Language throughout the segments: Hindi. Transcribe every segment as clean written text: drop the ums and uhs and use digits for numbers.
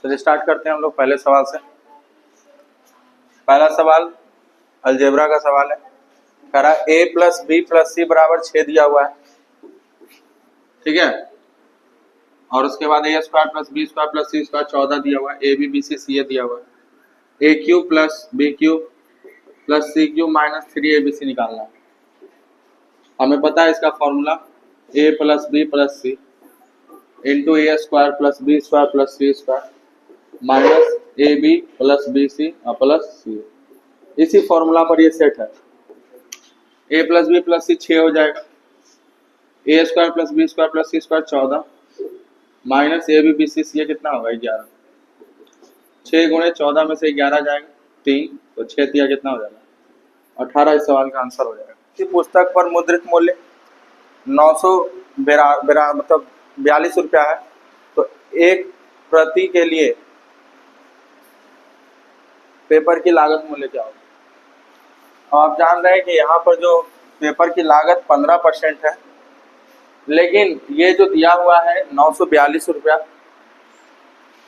चलिए स्टार्ट करते हैं हम लोग पहले सवाल से। पहला सवाल अलजेब्रा का सवाल है। कह रहा है a प्लस बी प्लस सी बराबर 6 दिया हुआ है, ठीक है। और उसके बाद A square plus B square plus C square 14 दिया हुआ है। ए बी बी सी सी ए दिया हुआ है। A cube plus B cube plus C cube minus 3 A B C निकालना है। हमें पता है इसका formula a plus B plus C into A square plus B square plus C square minus A B plus B C plus C. इसी फॉर्मूला पर ये सेट है। a plus B plus C 6 हो जाएगा, A square plus B square plus C square 14 minus A B B C सी कितना होगा 11। 6 गुणे 14 में से 11 जाएगा 3, तो 6 तिया कितना हो जाएगा 18। इस सवाल का आंसर हो जाएगा। इसी पुस्तक पर मुद्रित मूल्य 942 रुपया है, तो एक प्रति के लिए पेपर की लागत मूल्य क्या होगा। आप जान रहे हैं कि यहाँ पर जो पेपर की लागत 15% है, लेकिन ये जो दिया हुआ है 942 रुपया,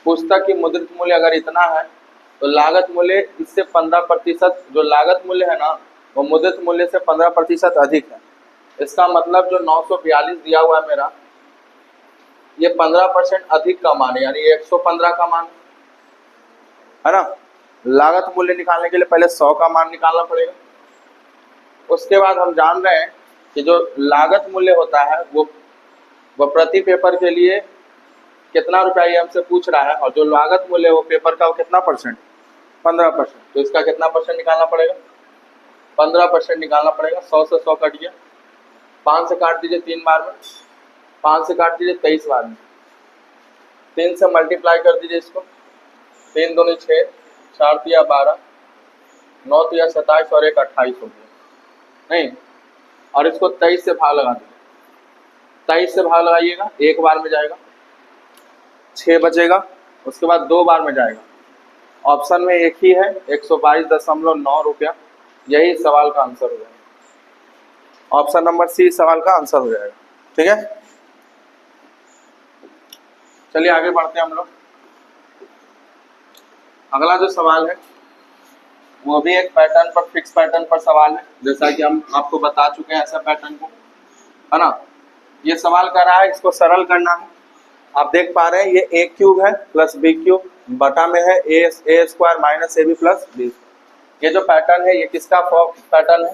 पुस्तक की मुद्रित मूल्य अगर इतना है तो लागत मूल्य इससे 15%, जो लागत मूल्य है ना वो मुद्रित मूल्य से 15% अधिक है। इसका मतलब जो 942 दिया हुआ है मेरा, ये 15% अधिक का मान है, यानी 115 का मान है ना। लागत मूल्य निकालने के लिए पहले 100 का मान निकालना पड़ेगा। उसके बाद हम जान रहे हैं कि जो लागत मूल्य होता है वो प्रति पेपर के लिए कितना रुपया ये हमसे पूछ रहा है, और जो लागत मूल्य है वो पेपर का वो कितना परसेंट 15%, तो इसका कितना परसेंट निकालना पड़ेगा 15% निकालना पड़ेगा। 100 से 100 कट गया, 5 से काट दीजिए 3 बार में, 5 से काट दीजिए 23 बार में, 3 से मल्टीप्लाई कर दीजिए इसको, 3 दूनी 6, 4 तिया 12, 9 तिया 27 और 1 28 हो गया नहीं। और इसको 23 से भाग लगा दीजिए, 23 से भाग लगाइएगा, 1 बार में जाएगा 6 बचेगा, उसके बाद 2 बार में जाएगा। ऑप्शन में एक ही है 122.9 रुपया, यही सवाल का आंसर हो जाएगा। ऑप्शन नंबर सी सवाल का आंसर हो जाएगा, ठीक है। चलिए आगे बढ़ते हैं हम लोग। अगला जो सवाल है वो भी एक पैटर्न पर, फिक्स पैटर्न पर सवाल है, जैसा कि हम आपको बता चुके हैं ऐसा पैटर्न को, है ना। ये सवाल कर रहा है, इसको सरल करना है। आप देख पा रहे हैं ये ए क्यूब है प्लस बी क्यूब बटा में है A square minus A B plus B. ये जो पैटर्न है ये किसका पैटर्न है,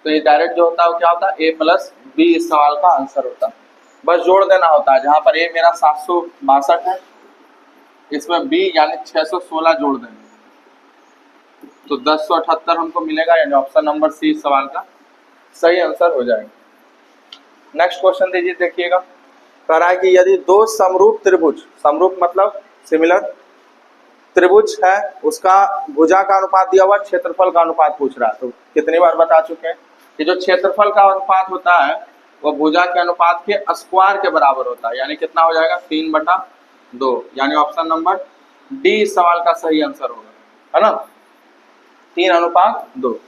तो ये डायरेक्ट जो होता है वो क्या होता है ए प्लस बी, इस सवाल का आंसर होता है। बस जोड़ देना होता है, जहाँ पर ए मेरा 762 है, इसमें बी यानी 616 जोड़ देंगे तो 1078 हमको मिलेगा, यानी ऑप्शन नंबर सी सवाल का सही आंसर हो जाएगा। नेक्स्ट क्वेश्चन दीजिए, देखिएगा। कह रहा है कि यदि दो समरूप त्रिभुज, समरूप मतलब सिमिलर त्रिभुज है, उसका भुजा का अनुपात दिया हुआ, क्षेत्रफल का अनुपात पूछ रहा है। तो कितनी बार बता चुके हैं कि जो क्षेत्रफल का अनुपात होता है वो भुजा के अनुपात के स्क्वायर के बराबर होता है, यानी कितना हो जाएगा 3/2, यानी ऑप्शन नंबर डी इस सवाल का सही आंसर होगा, है ना, 3:2।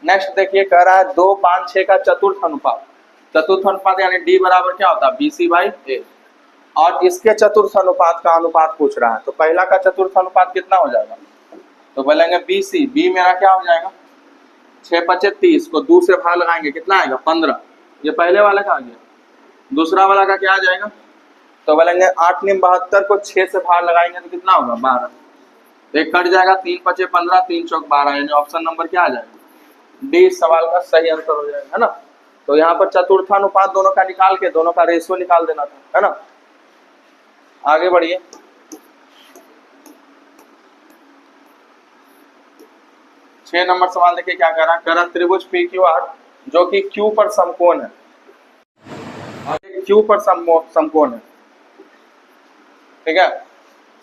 नेक्स्ट देखिए, कह रहा है 2, 5, 6 का चतुर्थ अनुपात, चतुर्थ अनुपात यानी डी बराबर क्या होता है BC/A, और इसके चतुर्थ अनुपात का अनुपात पूछ रहा है। तो पहला का चतुर्थ अनुपात कितना हो जाएगा, तो बोलेंगे BC, बी मेरा क्या हो जाएगा 6×5 = 30, को 2 से भाग लगाएंगे कितना आएगा 15, ये पहले वाला का आ गया। दूसरा वाला का क्या आ जाएगा, तो बोलेंगे 8×9 = 72 को 6 से भाग लगाएंगे तो कितना होगा 12, एक कट जाएगा, 3×5 = 15, 3×4 = 12, यानी ऑप्शन नंबर क्या आ जाएगा डी इस सवाल का सही आंसर हो जाएगा, है ना। तो यहाँ पर चतुर्थानुपात दोनों का निकाल के दोनों का रेशियो निकाल देना था, है ना। आगे बढ़िए। छह नंबर सवाल देखिए क्या कह रहा है। त्रिभुज PQR जो कि Q पर समकोण है, Q पर समकोण है, ठीक है।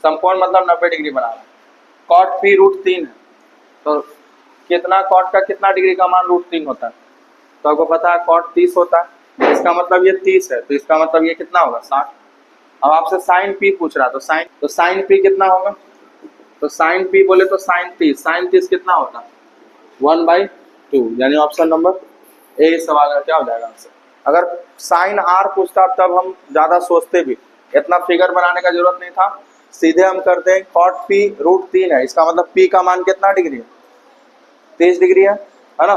समकोण मतलब 90 डिग्री बना रहा है। cot P √3 है, तो कितना cot का कितना डिग्री का मान √3 होता है, तो आपको पता है cot 30 होता है, इसका मतलब ये 30 है, तो इसका मतलब ये कितना होगा 60। अब आपसे sin P पूछ रहा है, तो sin P कितना होगा, तो sin P बोले तो sin 30 कितना होता है 1/2, यानी ऑप्शन नंबर ए सवाल का क्या हो जाएगा आंसर। अगर sin R पूछता तब हम ज़्यादा सोचते भी, इतना फिगर बनाने का जरूरत नहीं था, सीधे हम करते हैं कॉट पी √3 है, इसका मतलब पी का मान कितना डिग्री है, 30 डिग्री है ना।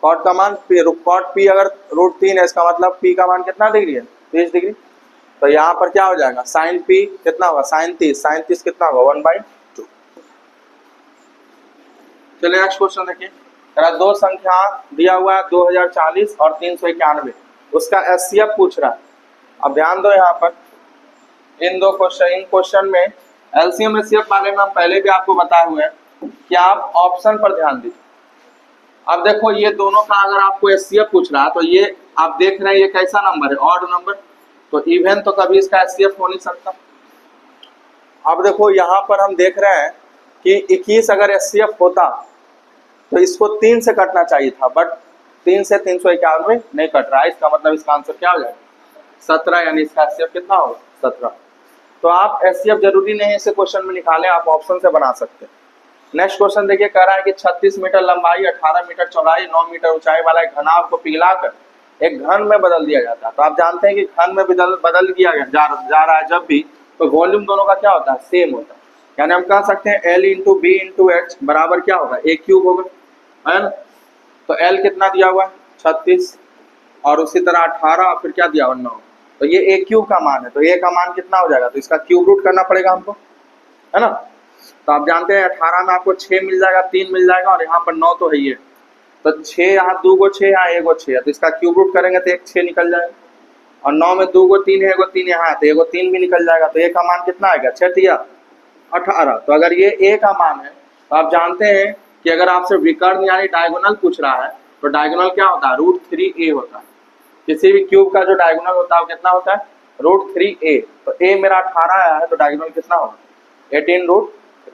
कॉट का मान कॉट पी अगर √3 है, इसका मतलब पी का मान कितना डिग्री है, 30 डिग्री। तो यहाँ पर क्या हो जाएगा, साइन पी कितना होगा, साइन 30 कितना होगा, 1/2। चलिए नेक्स्ट क्वेश्चन देखिए, दो संख्या दिया हुआ है 2040 और 391, उसका एचसीएफ पूछ रहा है। अब ध्यान दो यहाँ पर इन क्वेश्चन में एलसीएम एचसीएफ बारे में हम पहले भी आपको बताए हुए हैं कि आप ऑप्शन पर ध्यान दीजिए। अब देखो ये दोनों का अगर आपको एचसीएफ पूछ रहा है तो ये आप देख रहे हैं ये कैसा नंबर है, ऑड नंबर, तो इवन तो कभी इसका एचसीएफ हो नहीं सकता। अब देखो यहाँ पर हम देख रहे हैं कि 21 अगर एचसीएफ होता तो इसको 3 से कटना चाहिए था, बट 3 से 391 नहीं कट रहा है, इसका मतलब इसका आंसर क्या हो जाएगा, 17, यानी इसका एचसीएफ कितना होगा, 17। तो आप एचसीएफ जरूरी नहीं है इसे क्वेश्चन में निकालें, आप ऑप्शन से बना सकते हैं। नेक्स्ट क्वेश्चन देखिए, कह रहा है कि 36 मीटर लंबाई, 18 मीटर चौड़ाई, 9 मीटर ऊंचाई वाला एक घनाभ को पिघलाकर एक घन में बदल दिया जाता है। तो आप जानते हैं कि घन में बदल दिया जा रहा है जब भी, तो वॉल्यूम दोनों का क्या होता है, सेम होता है। यानी हम कह सकते हैं L × B × H बराबर क्या होगा, A³ होगा, है ना। तो L कितना दिया हुआ है, 36, और उसी तरह 18, और फिर क्या दिया हुआ, 9। तो ये A³ का मान है, तो A का मान कितना हो जाएगा, तो इसका क्यूब रूट करना पड़ेगा हमको, है ना। तो आप जानते हैं 18 में आपको 6 मिल जाएगा, 3 मिल जाएगा, और यहाँ पर 9 तो है ही है। तो 6 यहाँ 2 को 6, यहाँ 1 को 6 है, तो इसका क्यूब रूट करेंगे तो 1 6 निकल जाएगा। और 9 में 2 को 3 है, 1 को 3 यहाँ है, तो 1 को 3 भी निकल जाएगा। तो A का मान कितना आएगा, 6 × 18। तो अगर ये A का मान है तो आप जानते हैं कि अगर आपसे विकर्ण यानी डायगोनल पूछ रहा है तो डायगोनल क्या होता है, √3a होता है। किसी भी क्यूब का जो डायगोनल होता है वो कितना होता है, √3a। तो A मेरा 18 आया है, तो डायगोनल कितना होगा, 18√3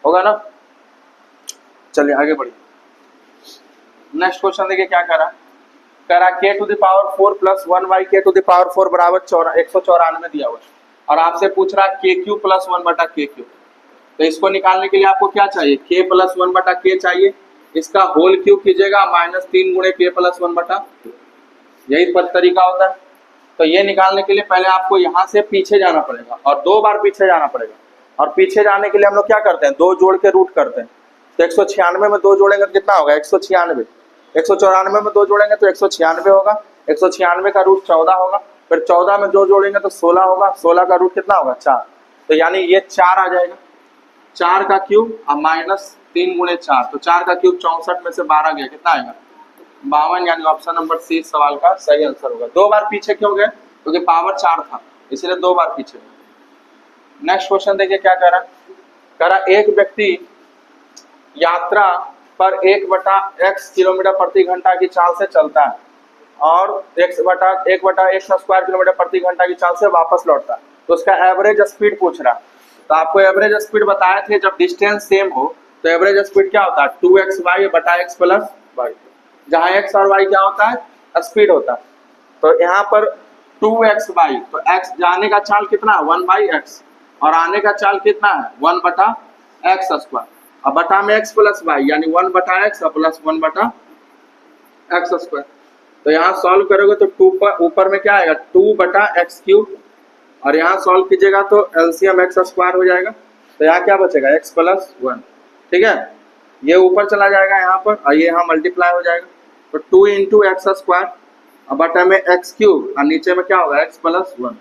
होगा ना। चलिए आगे बढ़िए, नेक्स्ट क्वेश्चन देखिए क्या कह रहा है, k⁴ + 1/k⁴ बराबर 194 दिया हुआ है, और आपसे पूछ रहा है k³ + 1/k³। तो इसको निकालने के लिए आपको क्या चाहिए, k + 1/k चाहिए, इसका होल क्यूब कीजिएगा, -3 × k + 1/2, यही तरीका होता है। तो ये निकालने के लिए पहले आपको यहाँ से पीछे जाना पड़ेगा, और 2 बार पीछे जाना पड़ेगा। और पीछे जाने के लिए हम लोग क्या करते हैं, 2 जोड़ के रूट करते हैं। तो 196 में 2 जोड़ेंगे तो कितना होगा, 196। 194 में 2 जोड़ेंगे तो 196 होगा, 196 का रूट 14 होगा, फिर 14 में 2 जोड़ेंगे तो 16 होगा, 16 का रूट कितना होगा, 4। तो यानी ये 4 आ जाएगा, 4 का क्यूब और -3 × 4, तो 4 का क्यूब 64 में से 12 गया, कितना आएगा, 52, यानी ऑप्शन नंबर सी इस सवाल का सही आंसर होगा। 2 बार पीछे क्यों गए, क्योंकि पावर 4 था, इसलिए 2 बार पीछे गए। नेक्स्ट क्वेश्चन देखिए क्या कह रहा है, एक व्यक्ति यात्रा पर 1/x किलोमीटर प्रति घंटा की चाल से चलता है और 1/1² किलोमीटर प्रति घंटा की चाल से वापस लौटता है, तो उसका एवरेज स्पीड पूछ रहा है। तो आपको एवरेज स्पीड बताए थे, जब डिस्टेंस सेम हो तो एवरेज स्पीड क्या होता है, 2xy/x + y, जहाँ x और y क्या होता है, स्पीड होता है। तो यहाँ पर 2xy, तो x जाने का चाल कितना है, 1/x, और आने का चाल कितना है, 1/x², अब बटा में x + y, यानी 1/x + 1/x²। तो यहाँ सॉल्व करोगे तो 2 पर ऊपर में क्या आएगा, 2/x³, और यहाँ सॉल्व कीजिएगा तो एलसीएम x² हो जाएगा। तो यहाँ क्या बचेगा, x + 1, ठीक है। ये ऊपर चला जाएगा यहाँ पर, और ये यहाँ मल्टीप्लाई हो जाएगा, तो 2 × x² और बटा में x³ और नीचे में क्या होगा, x + 1,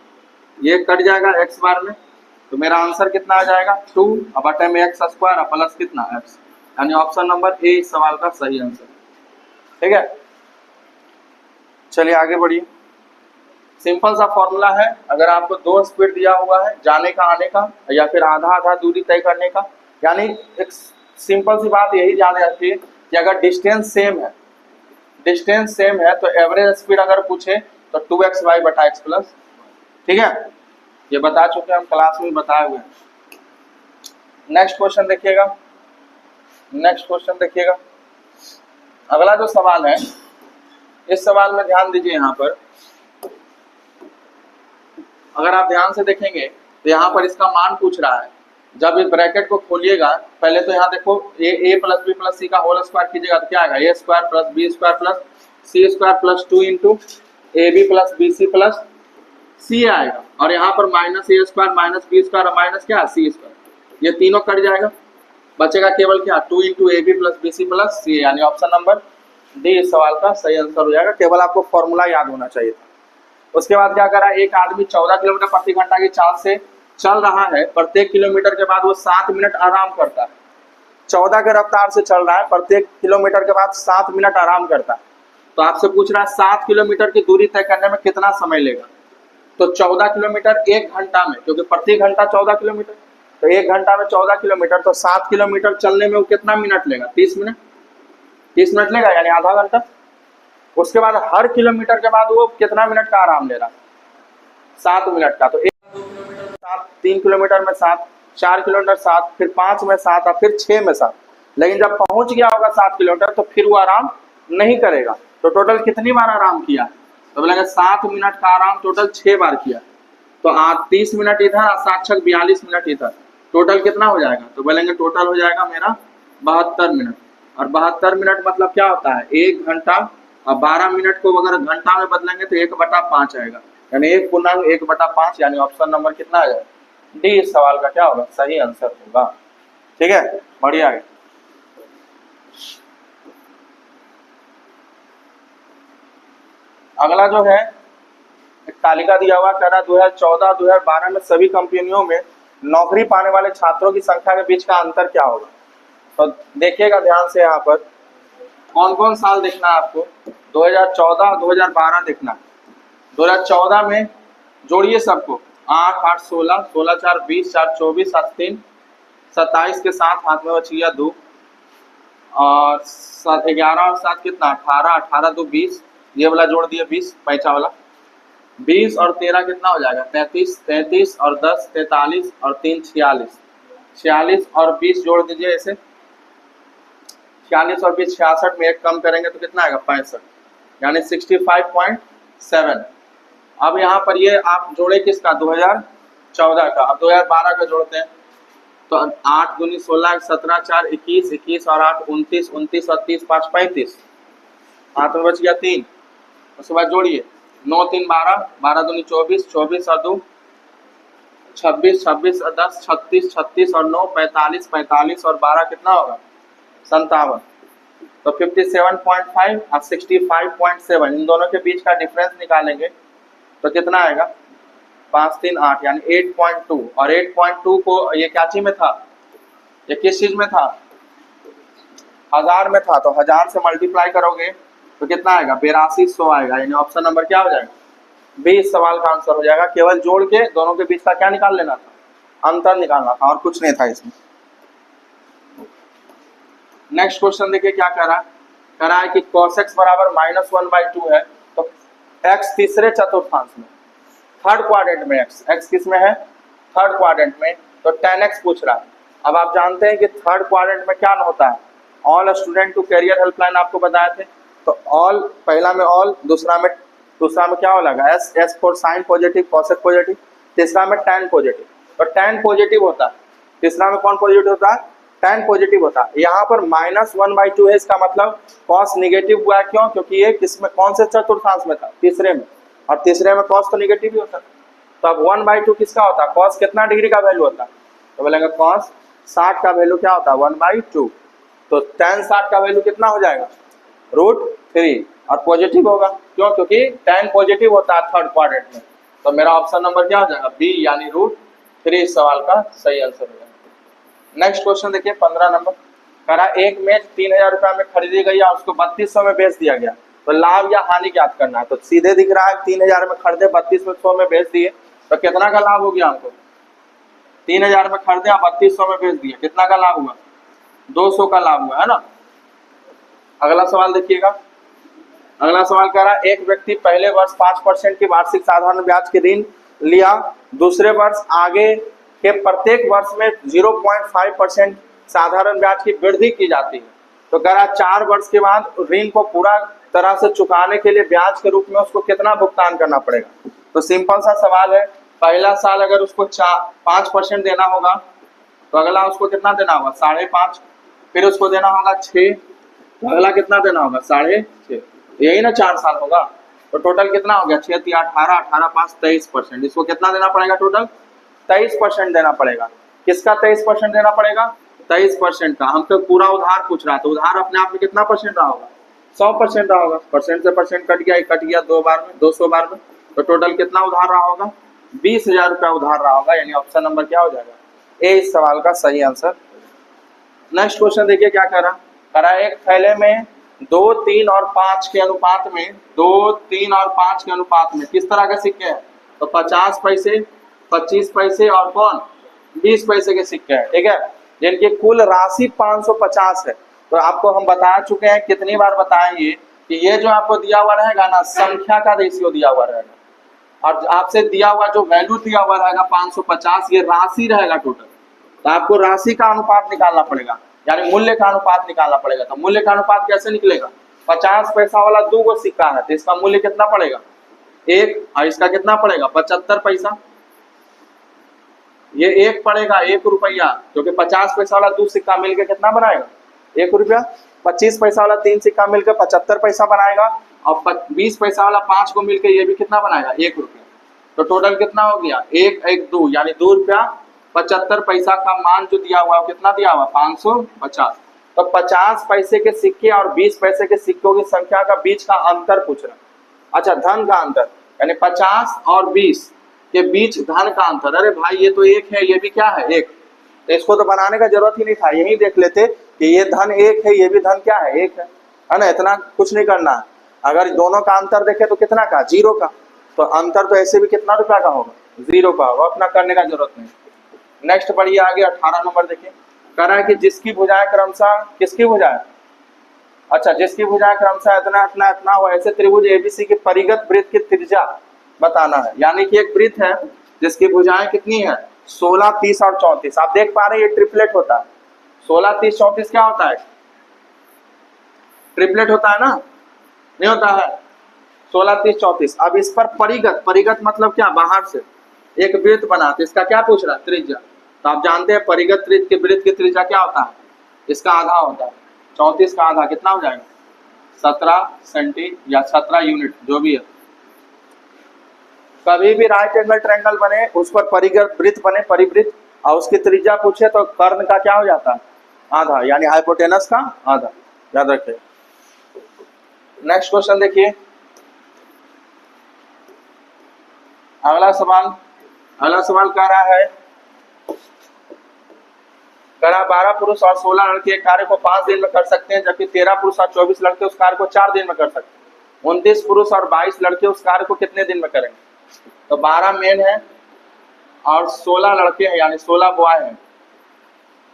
ये कट जाएगा x बार में। तो मेरा आंसर कितना आ जाएगा, 2 और बटे में x² और प्लस कितना, x, यानी ऑप्शन नंबर ए इस सवाल का सही आंसर, ठीक है। चलिए आगे बढ़िए, सिंपल सा फॉर्मूला है, अगर आपको 2 स्पीड दिया हुआ है, जाने का आने का, या फिर आधा दूरी तय करने का, यानी एक सिंपल सी बात यही याद रखिए कि अगर डिस्टेंस सेम है तो एवरेज स्पीड अगर पूछे तो 2xy/x +, ठीक है, ये बता चुके हम क्लास में बताए हुए हैं। नेक्स्ट क्वेश्चन देखिएगा, अगला जो सवाल है, इस सवाल में ध्यान दीजिए। यहाँ पर अगर आप ध्यान से देखेंगे तो यहाँ पर इसका मान पूछ रहा है। जब इस ब्रैकेट को खोलिएगा, पहले तो यहाँ देखो a + b + c का होल स्क्वायर कीजिएगा तो क्या आएगा, a² + b² + c² + 2 × ab + bc + सी आएगा, और यहाँ पर माइनस ए स्क्वायर माइनस बी स्क्वायर और माइनस क्या सी स्क्वायर, ये तीनों कट जाएगा, बचेगा केवल क्या 2 into A B plus B C plus C, यानी ऑप्शन नंबर डी इस सवाल का सही आंसर हो जाएगा। केवल आपको फॉर्मूला याद होना चाहिए था। उसके बाद क्या करा, एक आदमी 14 किलोमीटर प्रति घंटा की चाल से चल रहा है, प्रत्येक किलोमीटर के बाद वो 7 मिनट आराम करता है। 14 के रफ्तार से चल रहा है, प्रत्येक किलोमीटर के बाद 7 मिनट आराम करता है। तो आपसे पूछ रहा है 7 किलोमीटर की दूरी तय करने में कितना समय लेगा। तो 14 किलोमीटर 1 घंटा में, क्योंकि प्रति घंटा 14 किलोमीटर, तो 1 घंटा में 14 किलोमीटर, तो 7 किलोमीटर चलने में वो कितना मिनट लेगा, 30 मिनट, 30 मिनट लेगा, यानी आधा घंटा। उसके बाद हर किलोमीटर के बाद वो कितना मिनट का आराम ले रहा, 7 मिनट का। तो 1 2 किलोमीटर में 7, 3 किलोमीटर में 7, 4 किलोमीटर 7, फिर 5 में 7 और फिर 6 में 7। लेकिन जब पहुंच गया होगा 7 किलोमीटर तो फिर वो आराम नहीं करेगा। तो टोटल कितनी बार आराम किया, तो बोलेंगे 7 मिनट का आराम टोटल 6 बार किया। तो 30 मिनट इधर और 7 6 42 मिनट इधर, टोटल कितना हो जाएगा, तो बोलेंगे टोटल हो जाएगा मेरा 72 मिनट। और 72 मिनट मतलब क्या होता है, 1 घंटा और 12 मिनट को अगर घंटा में बदलेंगे तो 1/5 आएगा, यानी 1/1/5, यानी ऑप्शन नंबर कितना आ जाएगा, डी इस सवाल का क्या होगा, सही आंसर होगा। ठीक है, बढ़िया है। अगला जो है एक तालिका दिया हुआ, कह रहा 2014-2012 में सभी कंपनियों में नौकरी पाने वाले छात्रों की संख्या के बीच का अंतर क्या होगा। तो देखिएगा ध्यान से, यहाँ पर कौन कौन साल देखना है आपको, 2014 2012 देखना है। 2014 में जोड़िए सबको, 8 8 16, 16 4 20, 4 24, 7 3 27 के साथ हाथ में बच गया 2, और 11 और 7 कितना 18, 18 2 20, ये वाला जोड़ दिया 20 पैंचा वाला, 20 और 13 कितना हो जाएगा 33, 33 और 10 43 और 3 46, 46 और 20 जोड़ दीजिए ऐसे, 46 और 20 66 में एक कम करेंगे तो कितना आएगा 65, यानी 65.7। अब यहाँ पर ये आप जोड़े किसका 2014 का, अब 2012 का जोड़ते हैं। तो 8 दूनी 16, 17 4 21, 21 और 8 29, 29 और 30 5 35, हाथ में बच गया 3। उसके बाद जोड़िए 9 3 12, 12 दूनी 24, 24 और 2 26, 26 और 10 36, 36 और 9 45, 45 और 12 कितना होगा 57। तो 57.5 और 65.7, इन दोनों के बीच का डिफरेंस निकालेंगे तो कितना आएगा 5 3 8, यानी 8.2। और 8.2 को ये क्या चीज में था, ये किस चीज में था, 1000 में था। तो 1000 से मल्टीप्लाई करोगे तो कितना आएगा 8200 आएगा, यानी ऑप्शन नंबर क्या हो जाएगा, बी इस सवाल का आंसर हो जाएगा। केवल जोड़ के दोनों के बीच का क्या निकाल लेना था, अंतर निकालना था, और कुछ नहीं था इसमें। नेक्स्ट क्वेश्चन देखिए क्या कह रहा है कि cos x बराबर -1/2 है, तो x तीसरे चतुर्थांश में, थर्ड क्वाड्रेंट में, x किस में है, थर्ड क्वाड्रेंट में, तो tan x पूछ रहा है। अब आप जानते हैं कि थर्ड क्वाड्रेंट में क्या होता है, all student to career helpline आपको बताए थे। तो ऑल, पहला में ऑल, दूसरा में क्या हो लगा S for sine positive cosec positive, तीसरा में tan पॉजिटिव। तो tan पॉजिटिव होता है, तीसरा में कौन पॉजिटिव होता है, tan पॉजिटिव होता है। यहाँ पर -1/2 है, इसका मतलब cos निगेटिव हुआ है, क्यों, क्योंकि ये किसमें, कौन से चतुर्थांश में था, तीसरे में, और तीसरे में cos तो निगेटिव ही होता है। तो अब 1/2 किसका होता है, cos कितना डिग्री का वैल्यू होता है, तो बोलेंगे cos 60 का वैल्यू क्या होता है 1/2। तो tan 60 का वैल्यू कितना हो जाएगा √3, और पॉजिटिव होगा, क्यों, क्योंकि tan पॉजिटिव होता है थर्ड क्वाड्रेंट में। तो मेरा ऑप्शन नंबर क्या हो जाएगा, बी, यानी √3 इस सवाल का सही आंसर हो जाएगा। नेक्स्ट क्वेश्चन देखिए 15 नंबर, करा एक मेज 3000 रुपये में खरीदी गई और उसको 3200 में बेच दिया गया, तो लाभ या हानि ज्ञात करना है। तो सीधे दिख रहा है 3000 में खरीदे, 3200 में बेच दिए, तो कितना का लाभ हो गया हमको, 3000 में खरीदे और 3200 में बेच दिए, कितना का लाभ हुआ, 200 का लाभ हुआ, है ना। अगला सवाल देखिएगा, अगला सवाल कह रहा है एक व्यक्ति पहले वर्ष 5% की वार्षिक साधारण ब्याज की ऋण लिया, दूसरे वर्ष आगे के प्रत्येक वर्ष में 0.5% साधारण ब्याज की वृद्धि की जाती है। तो कह रहा 4 वर्ष के बाद ऋण को पूरा तरह से चुकाने के लिए ब्याज के रूप में उसको कितना भुगतान करना पड़ेगा। तो सिंपल सा सवाल है, पहला साल अगर उसको 5% देना होगा तो अगला उसको कितना देना होगा 5.5, फिर उसको देना होगा 6, तो अगला कितना देना होगा 6.5, यही ना 4 साल होगा। तो टोटल कितना हो गया, 6 3 18, 18 5 23%। इसको कितना देना पड़ेगा, टोटल 23% देना पड़ेगा। किसका 23% देना पड़ेगा, 23% का। हमको पूरा उधार पूछ रहा है, तो उधार अपने आप में कितना परसेंट रहा होगा, 100% रहा होगा। परसेंट से परसेंट कट गया 2 बार में, 200 बार में, तो टोटल कितना उधार रहा होगा, 20,000 रुपया उधार रहा होगा। यानी ऑप्शन नंबर क्या हो जाएगा, ए इस सवाल का सही आंसर। नेक्स्ट क्वेश्चन देखिए क्या कह रहा है, एक थैले में 2 3 और 5 के अनुपात में, 2 3 और 5 के अनुपात में किस तरह के सिक्के हैं, तो 50 पैसे, 25 पैसे और कौन 20 पैसे के सिक्के हैं, ठीक है, जिनकी कुल राशि 550 है। तो आपको हम बता चुके हैं, कितनी बार बताएंगे कि ये जो आपको दिया हुआ रहेगा ना, संख्या का रेशियो दिया हुआ रहेगा, और आपसे दिया हुआ जो वैल्यू दिया हुआ रहेगा 550, ये राशि रहेगा टोटल। तो आपको राशि का अनुपात निकालना पड़ेगा, यानी मूल्य का अनुपात निकालना पड़ेगा। तो मूल्य का अनुपात कैसे निकलेगा, 50 पैसा वाला 2 गो सिक्का है, तो इसका मूल्य कितना पड़ेगा 1, और इसका कितना पड़ेगा 75 पैसा, ये 1 पड़ेगा 1 रुपया, क्योंकि 50 पैसा वाला 2 सिक्का मिलकर कितना बनाएगा 1 रुपया, 25 पैसा वाला 3 सिक्का मिलकर 75 पैसा बनाएगा, और 20 पैसा वाला 5 को मिलकर ये भी कितना बनाएगा 1 रुपया। तो टोटल कितना हो गया 1 1 2, यानी 2 रुपया 75 पैसा का मान जो दिया हुआ है कितना दिया हुआ 550। तो 50 पैसे के सिक्के और 20 पैसे के सिक्कों की संख्या का बीच का अंतर पूछ रहा है। अच्छा, धन का अंतर, यानी 50 और 20 के बीच धन का अंतर। अरे भाई ये तो 1 है, ये भी क्या है 1, तो इसको तो बनाने का जरूरत ही नहीं था, यही देख लेते कि ये धन 1 है, ये भी धन क्या है 1 है ना, इतना कुछ नहीं करना है। अगर दोनों का अंतर देखे तो कितना का 0 का, तो अंतर तो ऐसे भी कितना रुपया का होगा 0 का होगा, अपना करने का जरूरत नहीं। नेक्स्ट बढ़िए आगे 18 नंबर देखिए, कह रहा है कि जिसकी भुजाएं क्रमशः, किसकी भुजाएं, अच्छा जिसकी भुजाएं क्रमशः इतना इतना इतना हो, ऐसे त्रिभुज एबीसी की परिगत वृत्त की त्रिज्या बताना है। यानी कि एक वृत्त है जिसकी भुजाएं कितनी है 16 30 और 34। आप देख पा रहे हैं ये ट्रिपलेट होता है, 16 30 34 क्या होता है, ट्रिपलेट होता है ना, नहीं होता है 16 30 34। अब इस पर परिगत, परिगत मतलब क्या, बाहर से एक वृत्त बना, तो इसका क्या पूछ रहा है त्रिज्या। तो आप जानते हैं परिगत वृत्त की त्रिज्या क्या होता है, इसका आधा होता है, 34 का आधा कितना हो जाएगा 17 सेंटी या 17 यूनिट जो भी है। कभी भी राइट एंगल ट्रायंगल बने, उस पर परिगत वृत्त बने, परिवृत्त, और उसकी त्रिज्या पूछे तो कर्ण का क्या हो जाता है आधा, यानी हाइपोटेनस का आधा, याद रखिए। नेक्स्ट क्वेश्चन देखिए, अगला सवाल कह रहा है 12 पुरुष और 16 लड़के एक कार्य को 5 दिन में कर सकते हैं, जबकि 13 पुरुष और 24 लड़के उस कार्य को 4 दिन में कर सकते हैं। 29 पुरुष और 22 लड़के उस कार्य को कितने दिन में करेंगे। तो 12 मेन है और 16 लड़के हैं, यानी 16 बॉय हैं,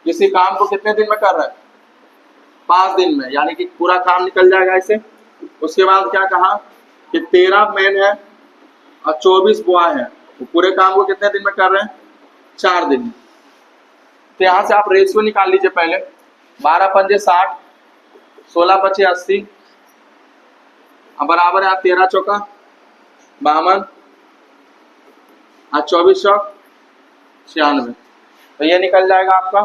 किसी काम को कितने दिन में कर रहे हैं 5 दिन में, यानी कि पूरा काम निकल जाएगा ऐसे। उसके बाद क्या कहा कि 13 मेन है और 24 बॉय हैं, तो पूरे काम को कितने दिन में कर रहे हैं 4 दिन में। तो यहाँ से आप रेशियो निकाल लीजिए पहले, 12 पंजे 60, 16 पचे 80, बराबर है 13 चौका 52 और 24 चौक 96, तो ये निकल जाएगा आपका।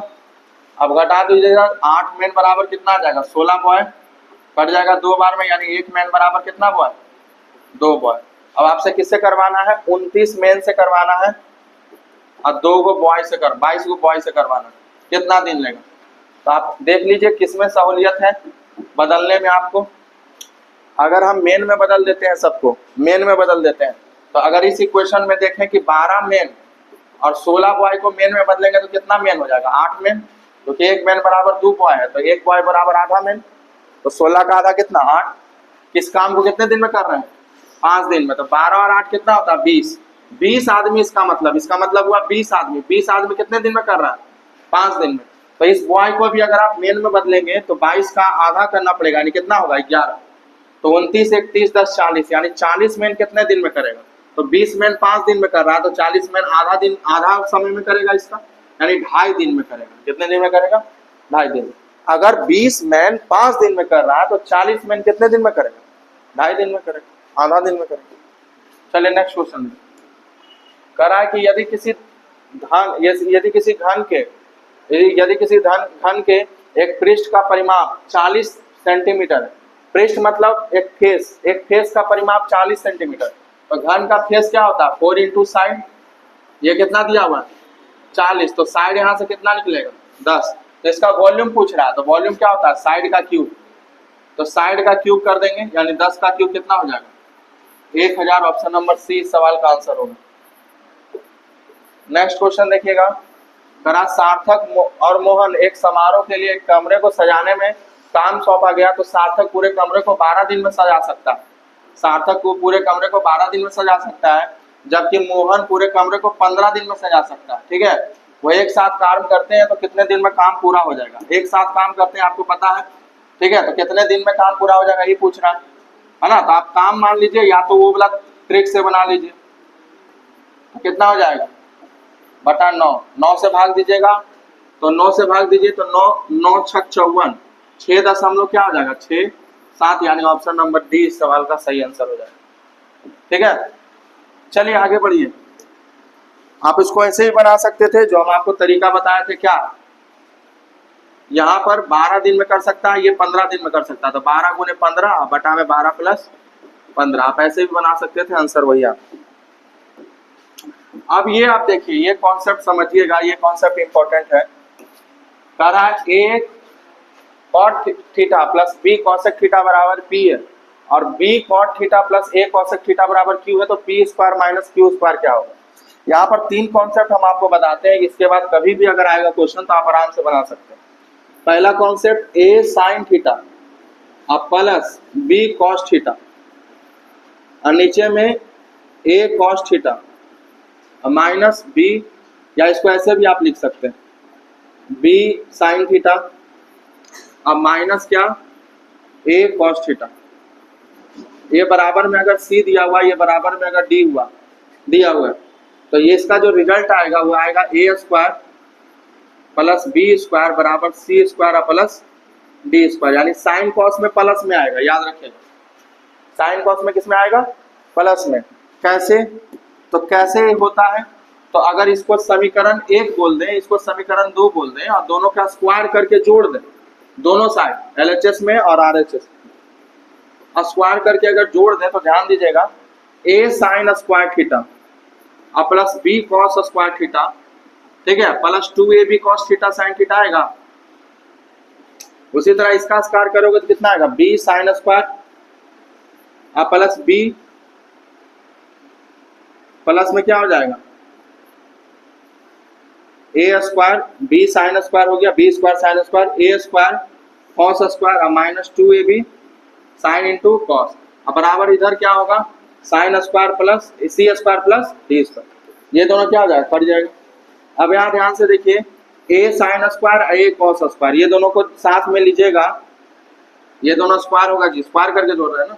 अब घटा दीजिएगा, 8 मैन बराबर कितना आ जाएगा 16 बॉय, कट जाएगा 2 बार में, यानी 1 मैन बराबर कितना बॉय 2 बॉय। अब आपसे किससे करवाना है 29 मैन से करवाना है और 2 को बॉय से 22 को बॉय से करवाना है, कितना दिन लेगा। तो आप देख लीजिए किसमें सहूलियत है बदलने में आपको। अगर हम मेन में बदल देते हैं, सबको मेन में बदल देते हैं, तो अगर इस इक्वेशन में देखें कि 12 मेन और 16 बॉय को मेन में बदलेंगे तो कितना मेन हो जाएगा 8 मेन, क्योंकि 1 मेन बराबर 2 बॉय है, तो 1 बॉय बराबर आधा मेन, तो 16 का आधा कितना 8। किस काम को कितने दिन में कर रहे हैं 5 दिन में, तो 12 और 8 कितना होता है 20 आदमी, इसका मतलब हुआ 20 आदमी। 20 आदमी कितने दिन में कर रहा है 5 दिन में। तो इस बॉय को भी अगर आप मेन में बदलेंगे तो 22 का आधा करना पड़ेगा, यानी कितना होगा 11, तो 29 1 30 10 40, यानी 40 मैन कितने दिन में करेगा। तो 20 मैन 5 दिन में कर रहा है, तो 40 मैन आधा समय में करेगा इसका, यानी 2.5 दिन में करेगा। कितने दिन में करेगा 2.5 दिन में। अगर 20 मैन 5 दिन में कर रहा है तो 40 मैन कितने दिन में करेगा 2.5 दिन में करेगा, आधा दिन में करेगा। चलिए नेक्स्ट क्वेश्चन कह रहा है कि यदि किसी घन के एक पृष्ठ का परिमाप 40 सेंटीमीटर है, पृष्ठ मतलब एक फेस का परिमाप 40 सेंटीमीटर, तो घन का फेस क्या होता है 4 इंटू साइड, ये कितना दिया हुआ है 40, तो साइड यहाँ से कितना निकलेगा 10, तो इसका वॉल्यूम पूछ रहा है, तो वॉल्यूम क्या होता है साइड का क्यूब, तो साइड का क्यूब कर देंगे यानी 10 का क्यूब कितना हो जाएगा 1000, ऑप्शन नंबर सी इस सवाल का आंसर होगा। नेक्स्ट क्वेश्चन देखिएगा, करा सार्थक और मोहन एक समारोह के लिए एक कमरे को सजाने में काम सौंपा गया, तो सार्थक पूरे कमरे को 12 दिन में सजा सकता है, सार्थक को पूरे कमरे को 12 दिन में सजा सकता है, जबकि मोहन पूरे कमरे को 15 दिन में सजा सकता है। ठीक है, वो एक साथ काम करते हैं तो कितने दिन में काम पूरा हो जाएगा, एक साथ काम करते हैं आपको पता है, ठीक है, तो कितने दिन में काम पूरा हो जाएगा ये पूछ रहा है ना। तो आप काम मान लीजिए या तो वो वाला ट्रिक से बना लीजिए, तो कितना हो जाएगा बटा 9, 9 से भाग दीजिएगा, तो 9 से भाग दीजिए तो 9 छक 54, 6 दशमलव क्या हो जाएगा 6 7, यानी ऑप्शन नंबर डी इस सवाल का सही आंसर हो जाएगा। ठीक है, चलिए आगे बढ़िए। आप इसको ऐसे ही बना सकते थे जो हम आपको तरीका बताए थे, क्या यहाँ पर 12 दिन में कर सकता है, ये 15 दिन में कर सकता है, तो 12 गुने 15 बटा में 12 प्लस 15, आप ऐसे भी बना सकते थे, आंसर वही आप। अब ये आप देखिए, ये कॉन्सेप्ट समझिएगा, ये कॉन्सेप्ट इंपॉर्टेंट है। कह रहा है A cot theta plus B cosec theta बराबर पी है, और B cot theta plus A cosec theta बराबर क्यू है, तो P square minus Q square क्या होगा। यहाँ पर 3 कॉन्सेप्ट हम आपको बताते हैं, इसके बाद कभी भी अगर आएगा क्वेश्चन तो आप आराम से बना सकते हैं। पहला कॉन्सेप्ट ए साइन थीटा और प्लस बी कॉस थीटा, और नीचे में ए कॉस थीटा माइनस बी, या इसको ऐसे भी आप लिख सकते हैं बी साइन थीटा और माइनस क्या ए कॉस थीटा। ये बराबर में अगर सी दिया हुआ, ये बराबर में अगर डी हुआ दिया हुआ है, तो ये इसका जो रिजल्ट आएगा वो आएगा ए स्क्वायर प्लस बी स्क्वायर बराबर सी स्क्वायर प्लस डी स्क्वायर, यानी साइन कॉस में प्लस में आएगा, याद रखिएगा साइन कॉस में किस में आएगा प्लस में। कैसे, तो कैसे होता है, तो अगर इसको समीकरण 1 बोल दें, इसको समीकरण 2 बोल दें, और दोनों का स्क्वायर करके जोड़ दें, दोनों साइड LHS में और RHS में स्क्वायर करके अगर जोड़ दें, तो ध्यान दीजिएगा ए साइन स्क्वायर थीटा और plus B cos square theta, ठीक है, plus 2ab cos theta sine theta आएगा। उसी तरह इसका स्क्वायर करोगे तो कितना आएगा बी साइन स्क्वायर और प्लस बी, प्लस में क्या हो जाएगा A square B sine square हो गया, B square sine square, A square cos square और minus 2ab sine into cos, अब बराबर इधर क्या होगा sine square plus C square plus D square, ये दोनों क्या हो जाएगा कट जाएगा। अब यहाँ ध्यान से देखिए ए साइन स्क्वायर ए कॉस स्क्वायर, ये दोनों को साथ में लीजिएगा, ये दोनों स्क्वायर होगा जी, स्क्वायर करके जोड़ रहे हैं ना,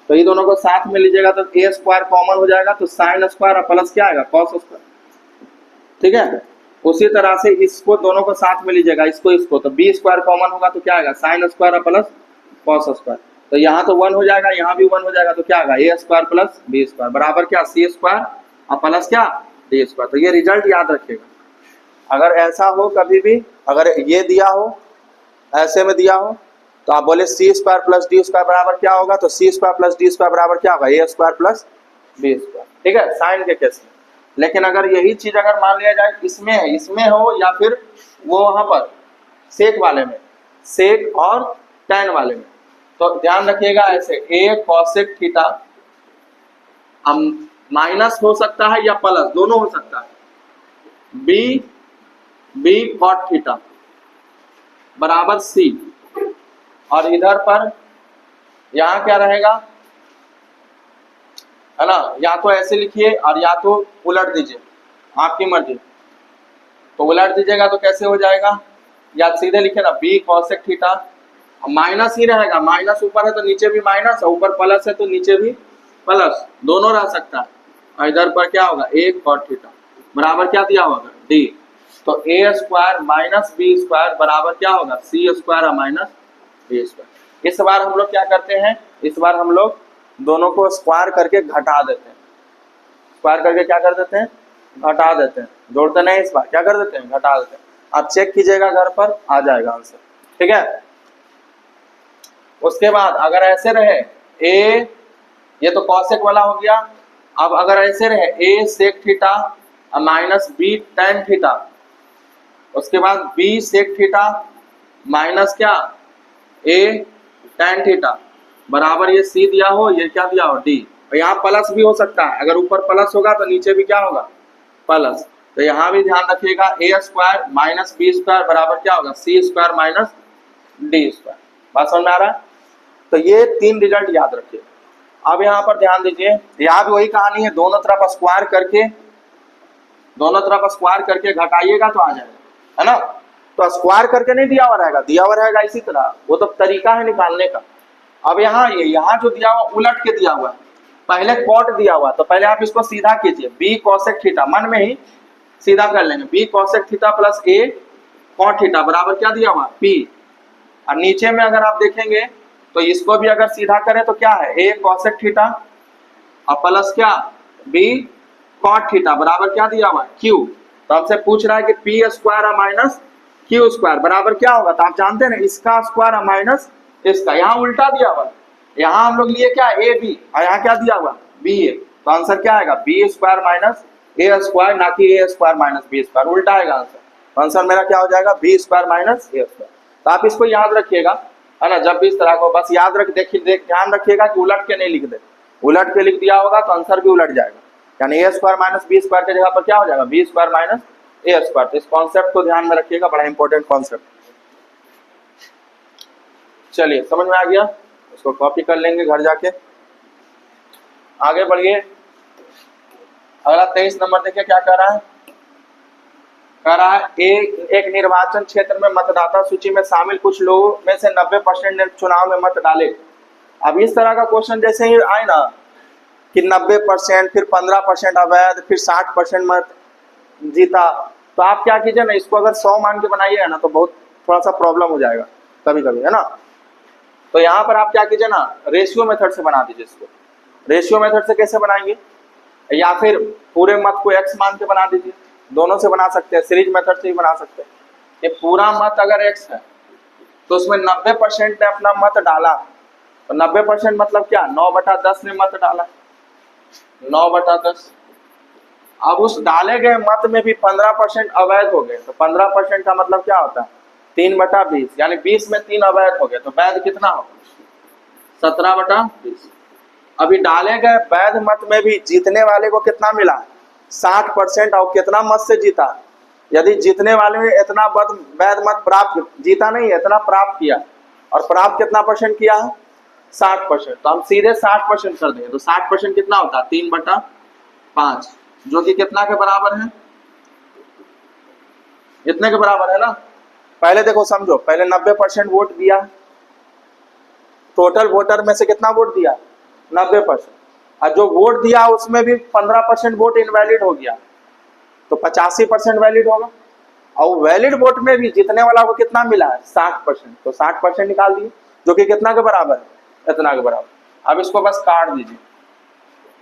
तो ये दोनों को साथ में लीजिएगा तो ए स्क्वायर कॉमन हो जाएगा, तो साइन स्क्वायर प्लस क्या आएगा कॉस स्क्वायर। ठीक है, उसी तरह से इसको दोनों को साथ में लीजिएगा, इसको तो बी स्क्वायर कॉमन होगा तो क्या आएगा sine square plus cos square, तो यहाँ तो 1 हो जाएगा, यहाँ भी 1 हो जाएगा, तो क्या आएगा ए स्क्वायर प्लस बी स्क्वायर बराबर क्या सी स्क्वायर और प्लस क्या डी स्क्वायर। तो ये रिजल्ट याद रखिएगा, अगर ऐसा हो कभी भी, अगर ये दिया हो ऐसे में दिया हो, तो आप बोले सी स्क्वायर प्लस डी स्क्वायर बराबर क्या होगा, तो सी स्क्वायर प्लस डी स्क्वायर बराबर क्या होगा ए स्क्वायर प्लस बी स्क्वायर। ठीक है, साइन के केस में। लेकिन अगर यही चीज अगर मान लिया जाए इसमें हो या फिर वो वहां पर सेक वाले में, सेक और टैन वाले में, तो ध्यान रखिएगा ऐसे ए कॉसेक थीटा माइनस हो सकता है या प्लस, दोनों हो सकता है, बी कॉट थीटा बराबर सी, और इधर पर यहाँ क्या रहेगा है ना, या तो ऐसे लिखिए और या तो उलट दीजिए, आपकी मर्जी। तो उलट दीजिएगा तो कैसे हो जाएगा, या सीधे लिखे ना बी कॉसेक थीटा, माइनस ही रहेगा, माइनस ऊपर है तो नीचे भी माइनस, और ऊपर प्लस है तो नीचे भी प्लस, दोनों रह सकता है, और इधर पर क्या होगा ए कॉट थीटा बराबर क्या दिया होगा डी, तो ए स्क्वायर माइनस बी स्क्वायर बराबर क्या होगा सी स्क्वायर और माइनस बी स्क्वायर। इस बार हम लोग क्या करते हैं, इस बार हम लोग दोनों को स्क्वायर करके घटा देते हैं, स्क्वायर करके क्या कर देते हैं घटा देते हैं, जोड़ते नहीं, इस बार क्या कर देते हैं घटा देते हैं। आप चेक कीजिएगा घर पर, आ जाएगा आंसर। ठीक है, उसके बाद अगर ऐसे रहे ए, ये तो कॉसेक वाला हो गया। अब अगर ऐसे रहे A sec theta minus B tan theta, उसके बाद बी सेक थीटा माइनस क्या ए टेन थीटा बराबर ये सी दिया हो, ये क्या दिया हो डी। और यहाँ प्लस भी हो सकता है, अगर ऊपर प्लस होगा तो नीचे भी क्या होगा प्लस। तो यहाँ भी ध्यान रखिएगा ए स्क्वायर माइनस बी स्क्वायर बराबर क्या होगा सी स्क्वायर माइनस डी स्क्वायर। बात समझ में आ रहा है? तो ये तीन रिजल्ट याद रखिए। अब यहाँ पर ध्यान दीजिए, यहाँ भी वही कहानी है, दोनों तरफ स्क्वायर करके घटाइएगा तो आ जाएगा, है ना। तो स्क्वायर करके नहीं दिया हुआ रहेगा, दिया हुआ रहेगा इसी तरह, वो तो तरीका है निकालने का। अब यहाँ जो दिया हुआ उलट के दिया हुआ है, पहले कॉट दिया हुआ, तो पहले आप इसको सीधा कीजिए, बी कॉसेक थीटा मन में ही सीधा कर लेंगे, बी कॉसेक थीटा प्लस ए कॉट थीटा बराबर क्या दिया हुआ पी। और नीचे में अगर आप देखेंगे तो इसको भी अगर सीधा करें तो क्या है ए कॉसेक थीटा और प्लस क्या बी कॉट थीटा बराबर क्या दिया हुआ क्यू। तो हमसे पूछ रहा है कि P square minus Q square बराबर क्या होगा, तो आप जानते हैं ना इसका स्क्वायर माइनस इसका, यहाँ उल्टा दिया हुआ, यहाँ हम लोग लिए क्या ए बी और यहाँ क्या दिया हुआ बी ए। तो आंसर क्या आएगा बी स्क्वायर माइनस ए स्क्वायर, ना कि ए स्क्वायर माइनस बी स्क्वायर, उल्टा आएगा आंसर। तो आंसर मेरा क्या हो जाएगा बी स्क्वायर माइनस ए स्क्वायर। तो आप इसको याद रखिएगा, है ना, जब भी इस तरह को बस याद रख ध्यान रखिएगा कि उलट के नहीं लिख दे, उलट के लिख दिया होगा तो आंसर भी उलट जाएगा, यानी ए स्क्वायर माइनस बी स्क्वायर की जगह पर क्या हो जाएगा बी स्क्वायर माइनस ए स्क्वायर। तो इस कॉन्सेप्ट को ध्यान में रखिएगा, बड़ा इंपॉर्टेंट कॉन्सेप्ट। चलिए समझ में आ गया, इसको कॉपी कर लेंगे घर जाके। आगे बढ़िए, अगला 23 नंबर देखिए क्या कह रहा है। कह रहा है एक निर्वाचन क्षेत्र में मतदाता सूची में शामिल कुछ लोगों में से 90% ने चुनाव में मत डाले। अब इस तरह का क्वेश्चन जैसे ही आए ना कि 90% फिर 15% अवैध फिर 60% मत जीता, तो आप क्या कीजिए ना, इसको अगर 100 मान के बनाइएगा ना तो बहुत थोड़ा सा प्रॉब्लम हो जाएगा कभी कभी, है ना। तो यहाँ पर आप क्या कीजिए ना रेशियो मेथड से बना दीजिए इसको। रेशियो मेथड से कैसे बनाएंगे, या फिर पूरे मत को x मान के बना दीजिए, दोनों से बना सकते हैं, सीरीज मेथड से भी बना सकते हैं। ये पूरा मत अगर x है तो उसमें 90% ने अपना मत डाला, तो 90% मतलब क्या 9/10 ने मत डाला, 9/10। अब उस डाले गए मत में भी 15% अवैध हो गए, तो 15% का मतलब क्या होता है 3/20, यानी 20 में 3 अवैध हो गए, तो वैध कितना होगा 17/20। अभी डाले गए वैध मत में भी जीतने वाले को कितना मिला 60%, और कितना मत से जीता, यदि जीतने वाले ने इतना वैध मत प्राप्त जीता नहीं इतना प्राप्त किया, और प्राप्त कितना % किया है 60%, तो हम सीधे 60% कर देंगे। तो 60% कितना होता है 3/5, जो कि कितना के बराबर है, इतने के बराबर है ना। पहले देखो समझो, पहले 90% वोट दिया, टोटल वोटर में से कितना वोट दिया 90%, और जो वोट दिया उसमें भी 15% वोट इनवैलिड हो गया, तो 85% वैलिड होगा। और वैलिड वोट में भी जीतने वाला को कितना मिला है 60%, तो 60% निकाल दिए, जो कि कितना के बराबर है इतना के बराबर। अब इसको बस काट दीजिए,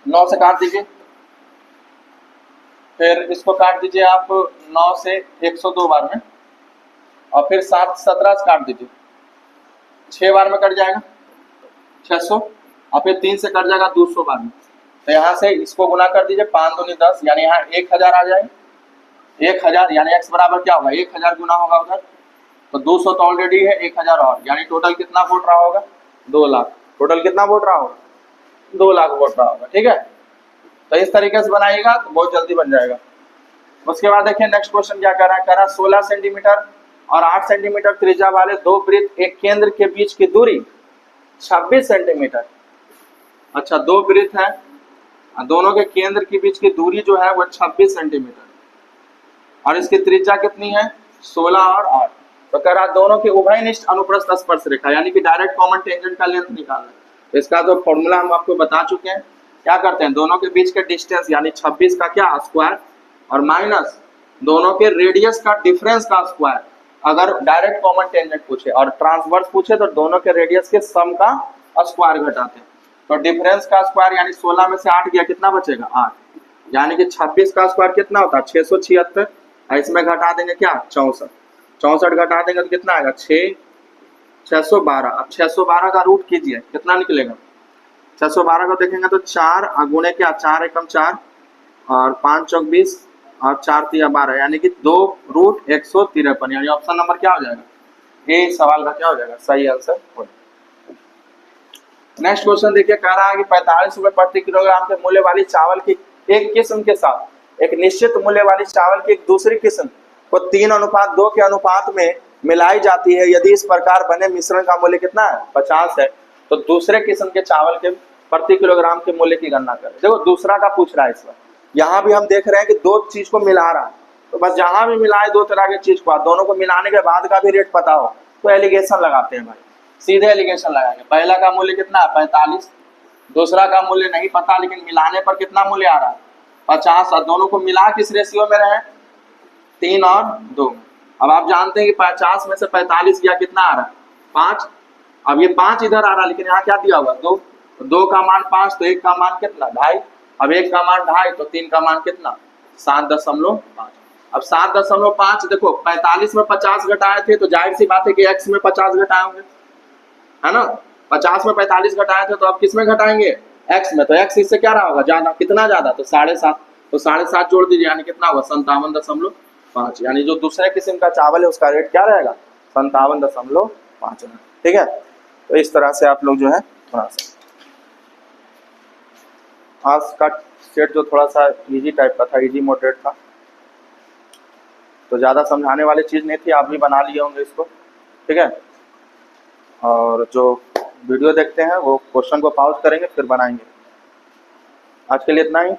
9 से काट दीजिए, फिर इसको काट दीजिए आप 9 से 102 बार में, और फिर 7 17 से काट दीजिए, 6 बार में कट जाएगा 600, और फिर 3 से कट जाएगा 200 बार में। तो यहाँ से इसको गुना कर दीजिए, 5 दूनी 10, यानी यहाँ 1000 आ जाए, 1000 यानी x बराबर क्या होगा 1000 गुना होगा उधर, तो 200 तो ऑलरेडी है, 1000 और, यानी टोटल कितना वोट रहा होगा 2 लाख। टोटल कितना वोट रहा होगा 2 लाख वोट रहा होगा, ठीक है। तो इस तरीके से बनाइएगा तो बहुत जल्दी बन जाएगा। उसके बाद देखिए नेक्स्ट क्वेश्चन क्या कर रहा है, 16 सेंटीमीटर और 8 सेंटीमीटर त्रिज्या वाले 2 वृत्त एक केंद्र के बीच की दूरी 26 सेंटीमीटर। अच्छा 2 वृत्त है, दोनों के केंद्र के बीच की दूरी जो है वो 26 सेंटीमीटर, और इसकी त्रिज्या कितनी है 16 और 8। तो कह रहा दोनों के उभयनिष्ठ अनुप्रस्थ स्पर्श रेखा, यानी कि डायरेक्ट कॉमन टेंजेंट का लेंथ निकालना है। तो इसका जो फॉर्मूला हम आपको बता चुके हैं, क्या करते हैं दोनों के बीच के डिस्टेंस यानी 26 का क्या स्क्वायर, और माइनस दोनों के रेडियस का डिफरेंस का स्क्वायर। अगर डायरेक्ट कॉमन टेंजेंट पूछे और ट्रांसवर्स पूछे तो दोनों के रेडियस के सम का स्क्वायर घटाते हैं। तो डिफरेंस का स्क्वायर यानी 16 में से 8 गया, कितना बचेगा 8, यानी कि 26 का स्क्वायर कितना होता है 676, इसमें घटा देंगे क्या 64 घटा देंगे तो कितना आएगा 6 612। अब 612 का रूट कीजिए, कितना निकलेगा? 612 को देखेंगे तो 4 गुणे क्या, 4 एकम 4 और 5 चौक 20 और 4 तिया 12, यानी कि 2 रूट 153, यानी ऑप्शन नंबर क्या हो जाएगा? ये सवाल का क्या हो जाएगा? सही आंसर हो जाएगा। नेक्स्ट क्वेश्चन देखिए, कह रहा है कि 45 रुपए प्रति किलोग्राम के मूल्य वाली चावल की एक किस्म के साथ एक निश्चित मूल्य वाली चावल की एक दूसरी किस्म को 3:2 के अनुपात में मिलाई जाती है। यदि इस प्रकार बने मिश्रण का मूल्य कितना है? 50 है। तो दूसरे किस्म के चावल के प्रति किलोग्राम के मूल्य की गणना करें। देखो दूसरा का पूछ रहा है इस बार। यहाँ भी हम देख रहे हैं कि दो चीज को मिला रहा है, तो बस जहां भी मिलाए दो तरह के चीज को, दोनों को मिलाने के बाद का भी रेट पता हो तो एलिगेशन लगाते हैं भाई, सीधे एलिगेशन लगाएंगे। पहला का मूल्य कितना है? 45। दूसरा का मूल्य नहीं पता, लेकिन मिलाने पर कितना मूल्य आ रहा है? 50। और दोनों को मिला किस रेशियो में रहे? 3 और 2। अब आप जानते हैं कि 50 में से 45 गया, कितना आ रहा है? 5। अब ये 5 इधर आ रहा है, लेकिन यहाँ क्या दिया हुआ? 2। तो 2 का मान 5, तो 1 का मान कितना? 2.5। अब 1 का मान 2.5, तो 3 का मान कितना? 7.5। अब 7.5 देखो, 45 में 50 घटाए थे तो जाहिर सी बात है कि x में 50 घटाए होंगे, है ना? 50 में 45 घटाए थे, तो अब किस में घटाएंगे? x में। तो x इससे क्या रहा होगा? ज्यादा। कितना ज्यादा? तो 7.5। तो 7.5 जोड़ दीजिए, यानी कितना होगा? 57.5। यानी जो दूसरे किस्म का चावल है उसका रेट क्या रहेगा? 57.5। ठीक है। तो इस तरह से आप लोग जो है थोड़ा सा, आज का सेट जो थोड़ा सा इजी टाइप का था, इजी मॉडरेट था, तो ज़्यादा समझाने वाली चीज़ नहीं थी, आप भी बना लिए होंगे इसको। ठीक है। और जो वीडियो देखते हैं वो क्वेश्चन को पॉज करेंगे फिर बनाएंगे। आज के लिए इतना ही।